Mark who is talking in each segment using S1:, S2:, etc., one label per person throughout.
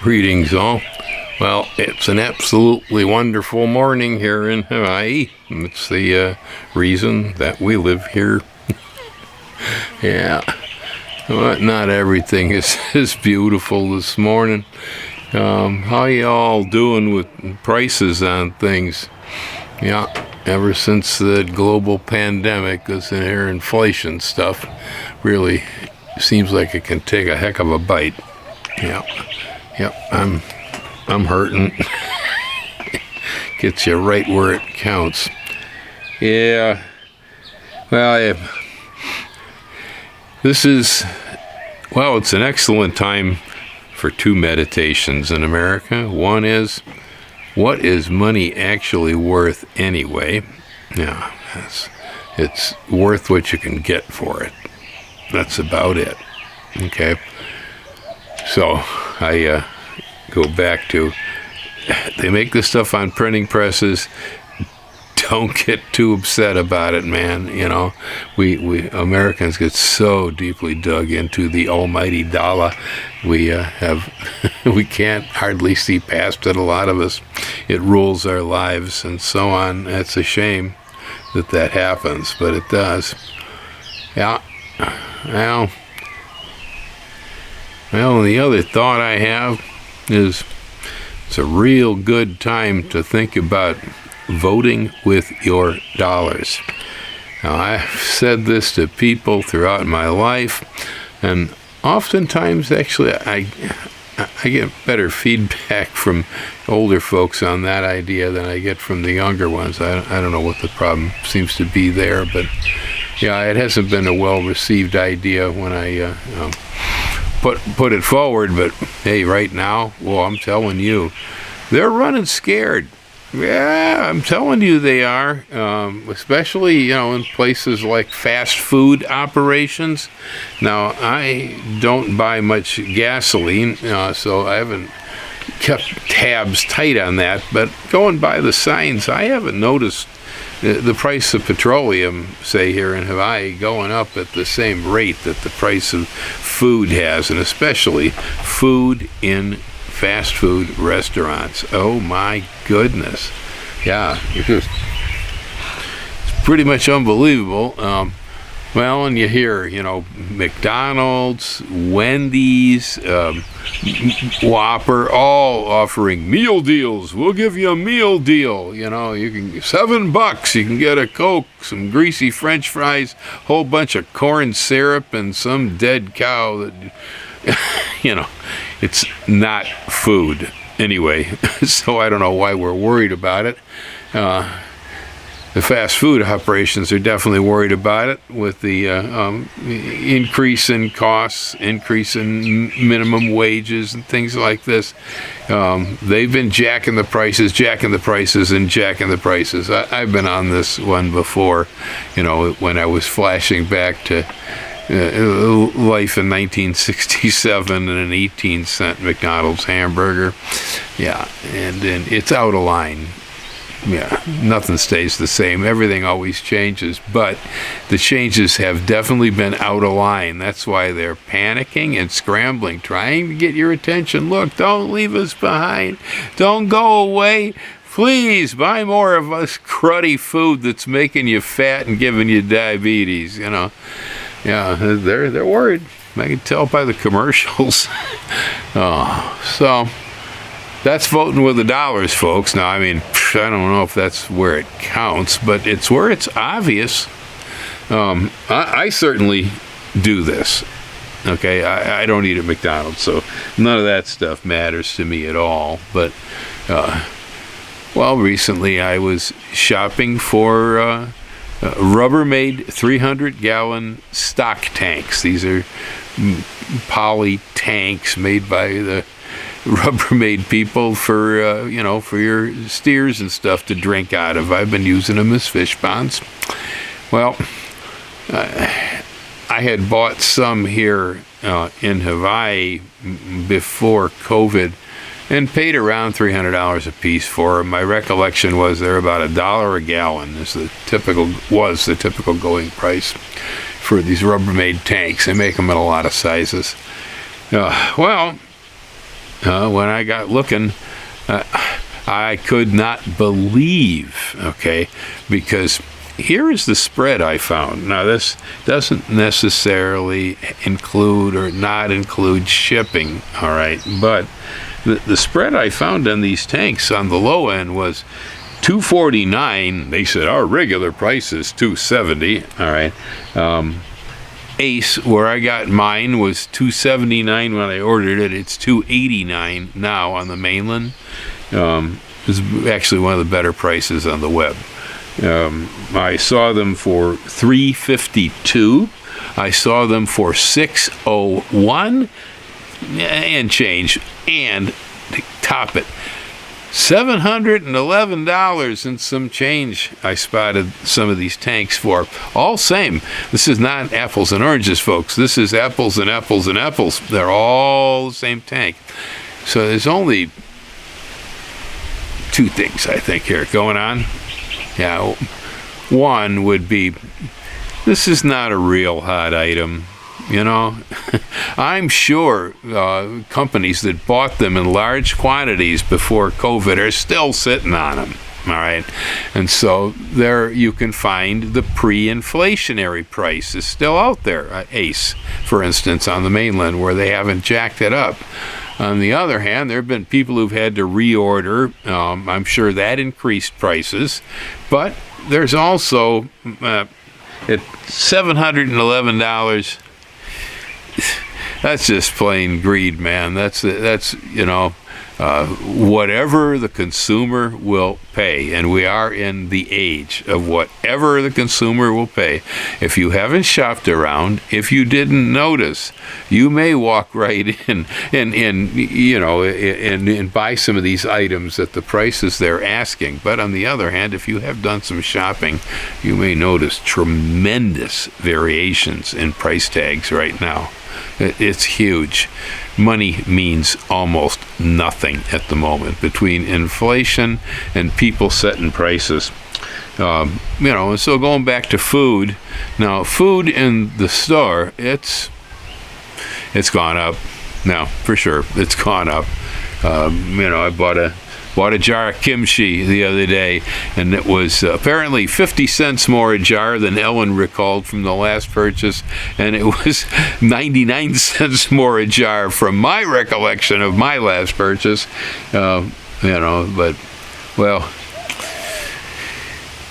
S1: Greetings all. Well, it's an absolutely wonderful morning here in Hawaii. It's the reason that we live here. Yeah, well, not everything is beautiful this morning. How you all doing with prices on things? Yeah, ever since the global pandemic, this here inflation stuff really seems like it can take a heck of a bite. Yeah. Yep, I'm hurting. Gets you right where it counts. Yeah. Well, it's an excellent time for two meditations in America. One is, what is money actually worth anyway? Yeah, it's worth what you can get for it. That's about it. Okay. So I go back to, they make this stuff on printing presses. Don't get too upset about it, man. You know, we Americans get so deeply dug into the almighty dollar. We we can't hardly see past it. A lot of us, it rules our lives and so on. It's a shame that happens, but it does. Yeah. Well, the other thought I have is it's a real good time to think about voting with your dollars. Now, I've said this to people throughout my life, and oftentimes, actually, I get better feedback from older folks on that idea than I get from the younger ones. I don't know what the problem seems to be there, but yeah, it hasn't been a well-received idea when I put it forward. But hey, right now, well, I'm telling you, they're running scared. Yeah, I'm telling you they are, especially, in places like fast food operations. Now, I don't buy much gasoline, so I haven't kept tabs tight on that, but going by the signs, I haven't noticed the price of petroleum, say here in Hawaii, going up at the same rate that the price of food has, and especially food in fast food restaurants. Oh my goodness. Yeah, it's pretty much unbelievable. Well, and you hear, McDonald's, Wendy's, Whopper, all offering meal deals. We'll give you a meal deal. You can $7. You can get a Coke, some greasy French fries, whole bunch of corn syrup, and some dead cow that, it's not food anyway. So I don't know why we're worried about it. The fast food operations are definitely worried about it with the increase in costs, increase in minimum wages and things like this. They've been jacking the prices. I've been on this one before, when I was flashing back to life in 1967 and an 18-cent McDonald's hamburger. Yeah, and it's out of line. Yeah, nothing stays the same. Everything always changes, but the changes have definitely been out of line. That's why they're panicking and scrambling, trying to get your attention. Look, don't leave us behind. Don't go away. Please buy more of us cruddy food that's making you fat and giving you diabetes, Yeah, they're worried. I can tell by the commercials. So that's voting with the dollars, folks. Now, I don't know if that's where it counts, but it's where it's obvious. I certainly do this. Okay, I don't eat at McDonald's, so none of that stuff matters to me at all. But, recently I was shopping for Rubbermaid 300-gallon stock tanks. These are poly tanks made by the Rubbermaid people for your steers and stuff to drink out of. I've been using them as fish ponds. Well, I had bought some here in Hawaii before COVID and paid around $300 a piece for them. My recollection was they're about $1 a gallon was the typical going price for these Rubbermaid tanks. They make them in a lot of sizes. when I got looking, I could not believe, okay, because here is the spread I found. Now, this doesn't necessarily include or not include shipping, all right, but the spread I found on these tanks on the low end was $249. They said our regular price is $270, all right. Ace, where I got mine, was $279 when I ordered it. It's $289 now on the mainland. This is actually one of the better prices on the web. I saw them for $352. I saw them for $601 and change. And to top it, $711 and some change I spotted some of these tanks for. All same. This is not apples and oranges, folks. This is apples and apples and apples. They're all the same tank. So there's only two things, I think, here going on. Yeah, one would be, this is not a real hot item. You know, I'm sure companies that bought them in large quantities before COVID are still sitting on them, all right? And so there you can find the pre-inflationary price is still out there. Ace, for instance, on the mainland, where they haven't jacked it up. On the other hand, there have been people who've had to reorder. I'm sure that increased prices. But there's also, at $711, that's just plain greed, man. That's you know, whatever the consumer will pay, and we are in the age of whatever the consumer will pay. If you haven't shopped around, if you didn't notice, you may walk right in and you know and buy some of these items at the prices they're asking. But on the other hand, if you have done some shopping, you may notice tremendous variations in price tags right now. It's huge. Money means almost nothing at the moment between inflation and people setting prices. You know, so going back to food, now food in the store, it's gone up. Now, for sure, it's gone up. You know, I bought a jar of kimchi the other day, and it was apparently 50 cents more a jar than Ellen recalled from the last purchase, and it was 99 cents more a jar from my recollection of my last purchase. You know, but, well,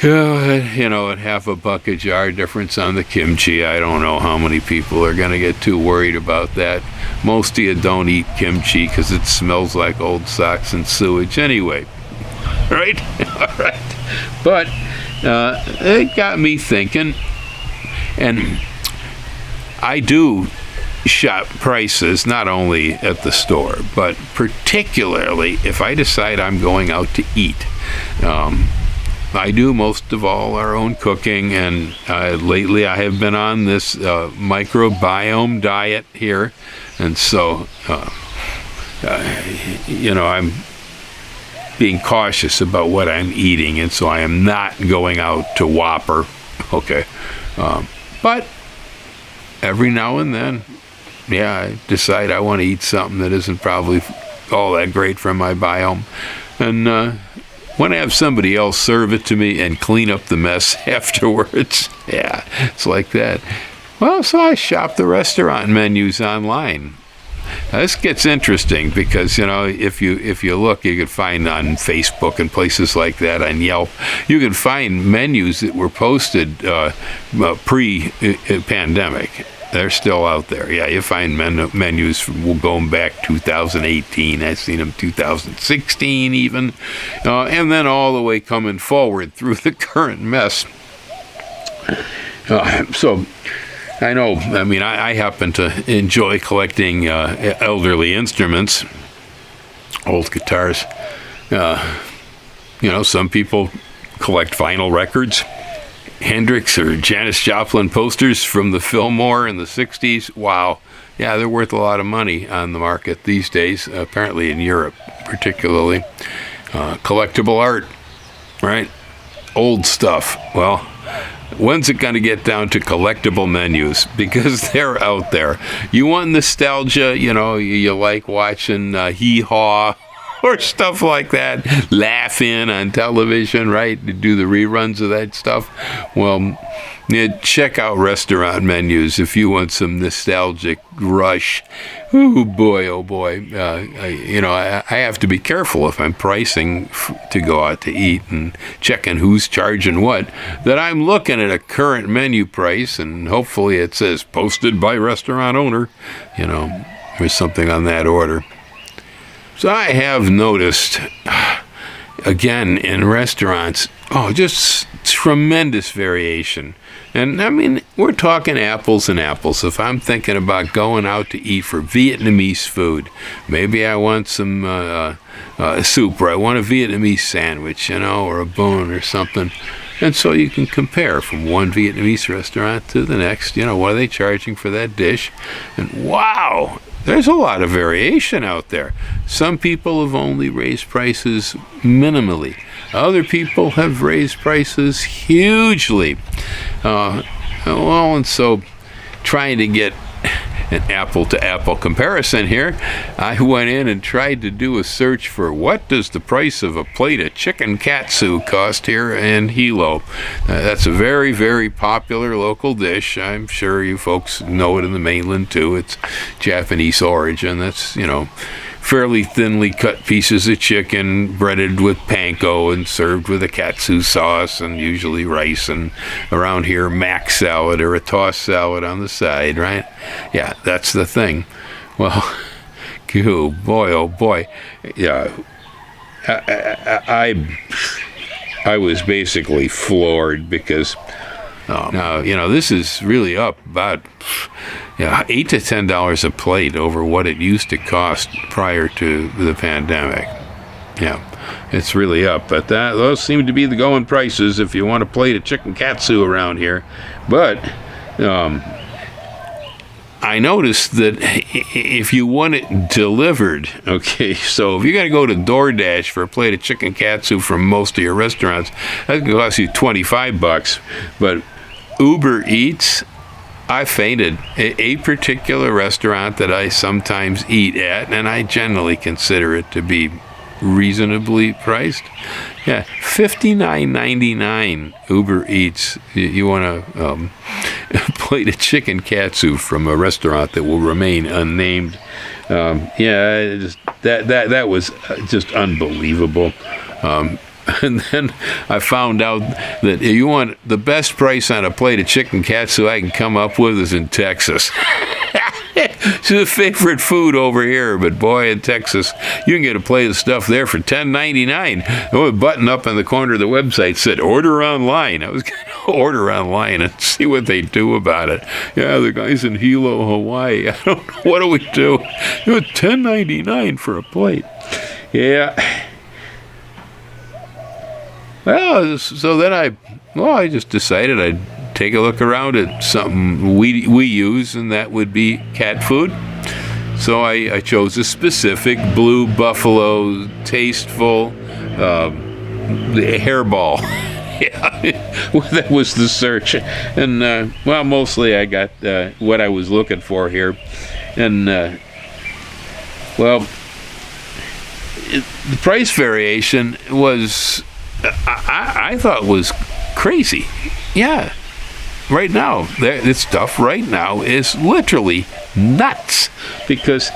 S1: you know, at half a buck a jar difference on the kimchi. I don't know how many people are going to get too worried about that. Most of you don't eat kimchi because it smells like old socks and sewage anyway. Right? All right. But it got me thinking, and I do shop prices not only at the store, but particularly if I decide I'm going out to eat. I do most of all our own cooking, and lately I have been on this microbiome diet here, and so you know, I'm being cautious about what I'm eating, and so I am not going out to Whopper, okay, but every now and then, yeah, I decide I want to eat something that isn't probably all that great for my biome, and when I have somebody else serve it to me and clean up the mess afterwards, yeah, it's like that. Well, so I shop the restaurant menus online. Now, this gets interesting because, you know, if you look, you can find on Facebook and places like that, on Yelp, you can find menus that were posted pre-pandemic. They're still out there. Yeah, you find menus from going back 2018. I've seen them 2016 even. And then all the way coming forward through the current mess. So I know, I mean, I happen to enjoy collecting elderly instruments, old guitars. You know, some people collect vinyl records. Hendrix or Janis Joplin posters from the Fillmore in the 60s. Wow. Yeah, they're worth a lot of money on the market these days, apparently in Europe particularly. Collectible art, right? Old stuff. Well, When's it going to get down to collectible menus? Because they're out there. You want nostalgia, you like watching Hee Haw or stuff like that, laugh in on television, right? To do the reruns of that stuff. Well, check out restaurant menus if you want some nostalgic rush. Oh boy. I have to be careful if I'm pricing to go out to eat and checking who's charging what, that I'm looking at a current menu price and hopefully it says posted by restaurant owner, or something on that order. So I have noticed, again, in restaurants, just tremendous variation. And, I mean, we're talking apples and apples. If I'm thinking about going out to eat for Vietnamese food, maybe I want some soup, or I want a Vietnamese sandwich, or a bone or something. And so you can compare from one Vietnamese restaurant to the next. What are they charging for that dish? And wow! There's a lot of variation out there. Some people have only raised prices minimally. Other people have raised prices hugely. And so trying to get an apple-to-apple comparison here, I went in and tried to do a search for what does the price of a plate of chicken katsu cost here in Hilo. That's a very, very popular local dish. I'm sure you folks know it in the mainland too. It's Japanese origin. That's, fairly thinly cut pieces of chicken breaded with panko and served with a katsu sauce and usually rice, and around here mac salad or a tossed salad on the side, right? Yeah, that's the thing. Well, oh boy. Yeah, I was basically floored because now, this is really up about $8 to $10 a plate over what it used to cost prior to the pandemic. Yeah, it's really up. But those seem to be the going prices if you want a plate of chicken katsu around here. But I noticed that if you want it delivered, okay, so if you're going to go to DoorDash for a plate of chicken katsu from most of your restaurants, that can cost you $25. But Uber Eats, I fainted. A particular restaurant that I sometimes eat at, and I generally consider it to be reasonably priced. Yeah, $59.99 Uber Eats. You want a plate of chicken katsu from a restaurant that will remain unnamed. That was just unbelievable. And then I found out that if you want the best price on a plate of chicken katsu I can come up with is in Texas. It's a favorite food over here, but boy, in Texas, you can get a plate of stuff there for $10.99. Oh, a button up in the corner of the website said, order online. I was going to order online and see what they do about it. Yeah, the guys in Hilo, Hawaii, I don't know, what do we do? It's $10.99 for a plate. Yeah. Well, so then I just decided I'd take a look around at something we use, and that would be cat food. So I chose a specific Blue Buffalo, tasteful, the hairball. Yeah, well, that was the search. And, mostly I got what I was looking for here. And, the price variation was... I thought was crazy. Yeah. Right now, this stuff right now is literally nuts because,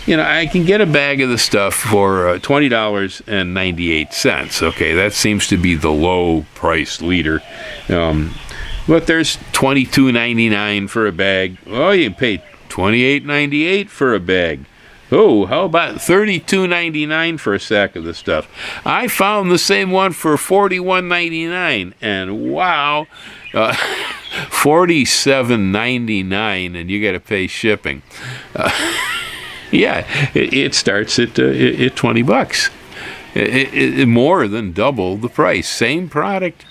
S1: I can get a bag of the stuff for $20.98. Okay, that seems to be the low price leader. But there's $22.99 for a bag. Oh, you can pay $28.98 for a bag. Oh, how about $32.99 for a sack of the stuff? I found the same one for $41.99, and wow, $47.99, and you got to pay shipping. It starts at $20. It more than double the price. Same product.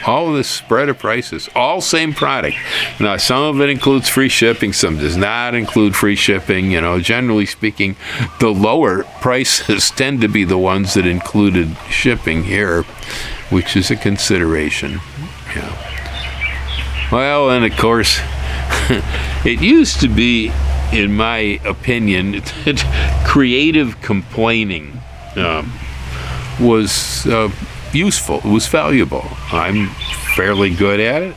S1: All of this spread of prices, all same product. Now, some of it includes free shipping, some does not include free shipping. Generally speaking, the lower prices tend to be the ones that included shipping here, which is a consideration. Yeah. Well, and of course, it used to be, in my opinion, creative complaining was useful. It was valuable. I'm fairly good at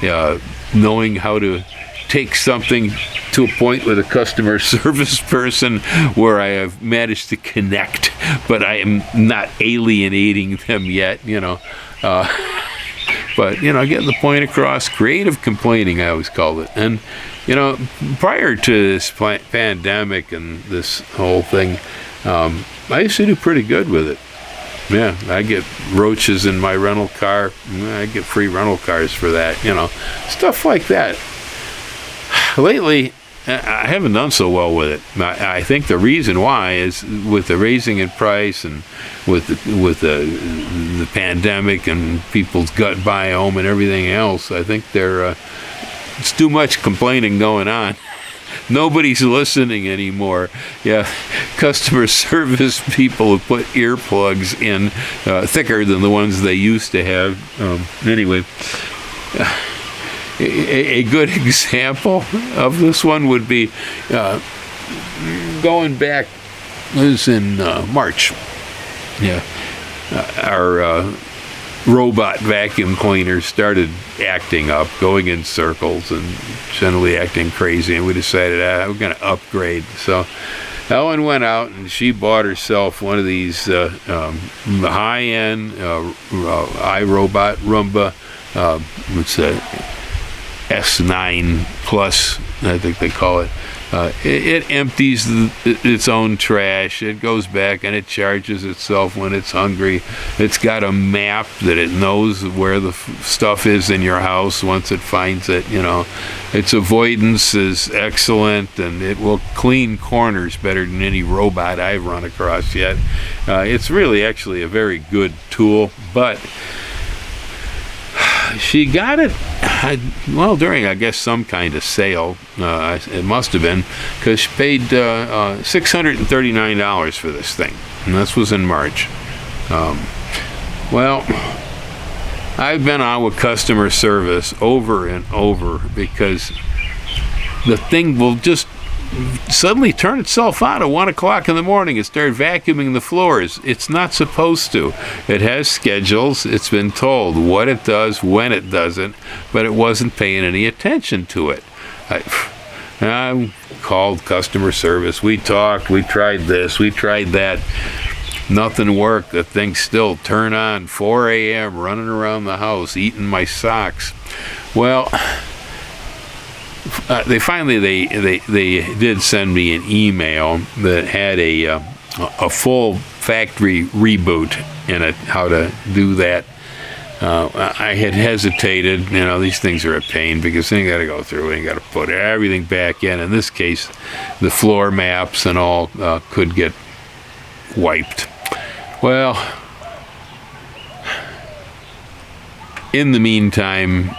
S1: it, knowing how to take something to a point with a customer service person where I have managed to connect, but I am not alienating them yet, but, getting the point across. Creative complaining, I always called it. And, prior to this pandemic and this whole thing, I used to do pretty good with it. Yeah, I get roaches in my rental car. I get free rental cars for that, stuff like that. Lately, I haven't done so well with it. I think the reason why is with the raising in price and with the pandemic and people's gut biome and everything else. I think it's too much complaining going on. Nobody's listening anymore. Yeah, customer service people have put earplugs in thicker than the ones they used to have. Anyway. A good example of this one would be going back, it was in March. Yeah, our robot vacuum cleaners started acting up, going in circles and generally acting crazy, and we decided we're going to upgrade. So Ellen went out and she bought herself one of these high-end iRobot Roomba. It's a S9 Plus, I think they call it. It empties its own trash. It goes back and it charges itself when it's hungry. It's got a map that it knows where the stuff is in your house once it finds it. Its avoidance is excellent, and it will clean corners better than any robot I've run across yet. It's really actually a very good tool, but she got it, during, I guess, some kind of sale. It must have been, because she paid $639 for this thing, and this was in March. I've been on with customer service over and over because the thing will just suddenly turn itself on at 1 o'clock in the morning and start vacuuming the floors. It's not supposed to. It has schedules. It's been told what it does, when it does it, but it wasn't paying any attention to it. I called customer service. We talked. We tried this. We tried that. Nothing worked. The thing still turned on 4 a.m. running around the house, eating my socks. Well, they finally did send me an email that had a full factory reboot in it, how to do that. I had hesitated. These things are a pain because then you got to go through and you got to put everything back in. In this case, the floor maps and all could get wiped. Well, in the meantime,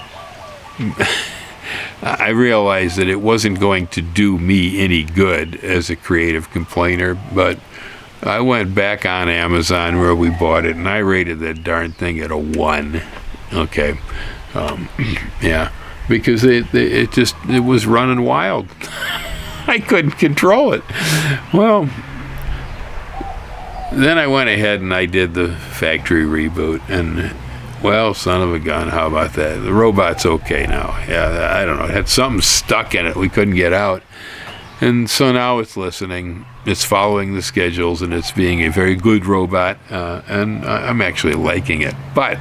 S1: I realized that it wasn't going to do me any good as a creative complainer, but I went back on Amazon where we bought it, and I rated that darn thing at a 1. Okay. Yeah, because it was running wild. I couldn't control it. Well, then I went ahead and I did the factory reboot, and well, son of a gun, how about that? The robot's okay now. Yeah, I don't know. It had something stuck in it we couldn't get out. And so now it's listening. It's following the schedules, and it's being a very good robot, and I'm actually liking it. But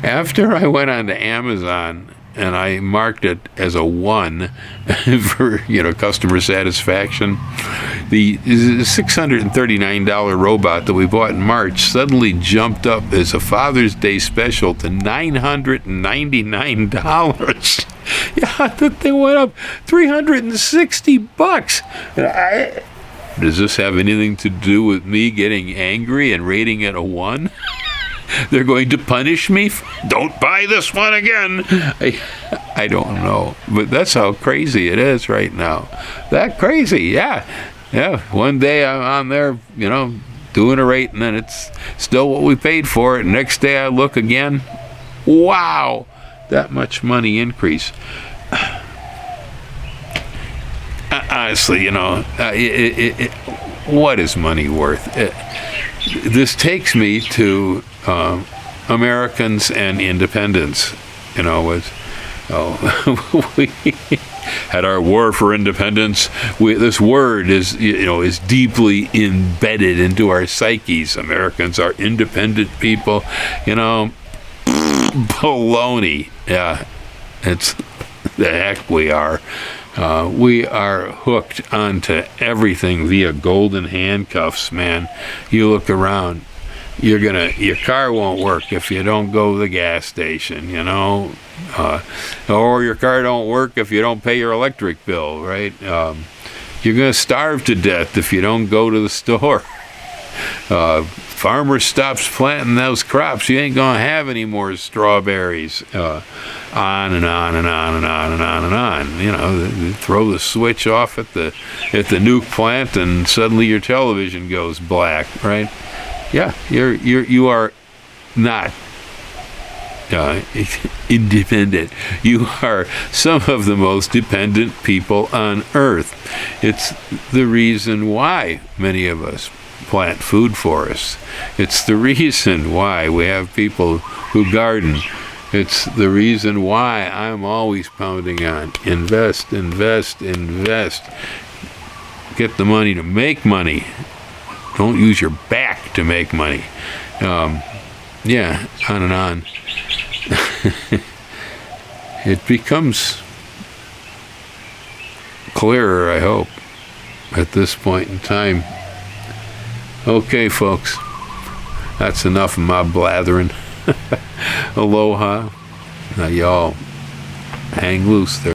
S1: after I went on to Amazon and I marked it as a 1 for customer satisfaction, the $639 robot that we bought in March suddenly jumped up as a Father's Day special to $999. Yeah, that thing went up $360. Does this have anything to do with me getting angry and rating it a 1? They're going to punish me? Don't buy this one again. I don't know. But that's how crazy it is right now. That crazy, yeah. Yeah, one day I'm on there, doing a rate, and then it's still what we paid for it. Next day I look again. Wow. that much money increase. Honestly, you know, what is money worth? This takes me to Americans and independence. You know, we had our war for independence. This word is, you know, is deeply embedded into our psyches. Americans are independent people. You know, baloney. Yeah, it's the heck we are. We are hooked onto everything via golden handcuffs, man. You look around, your car won't work if you don't go to the gas station, you know, or your car don't work if you don't pay your electric bill, right? You're gonna starve to death if you don't go to the store. Farmer stops planting those crops, you ain't gonna have any more strawberries. On and on and on and on and on and on. You know, you throw the switch off at the nuke plant, and suddenly your television goes black, right? Yeah, you are not independent. You are some of the most dependent people on earth. It's the reason why many of us plant food forests. It's the reason why we have people who garden. It's the reason why I'm always pounding on invest, invest, invest. Get the money to make money. Don't use your back to make money. Yeah, on and on. It becomes clearer, I hope, at this point in time. Okay, folks, that's enough of my blathering. Aloha. Now y'all hang loose there.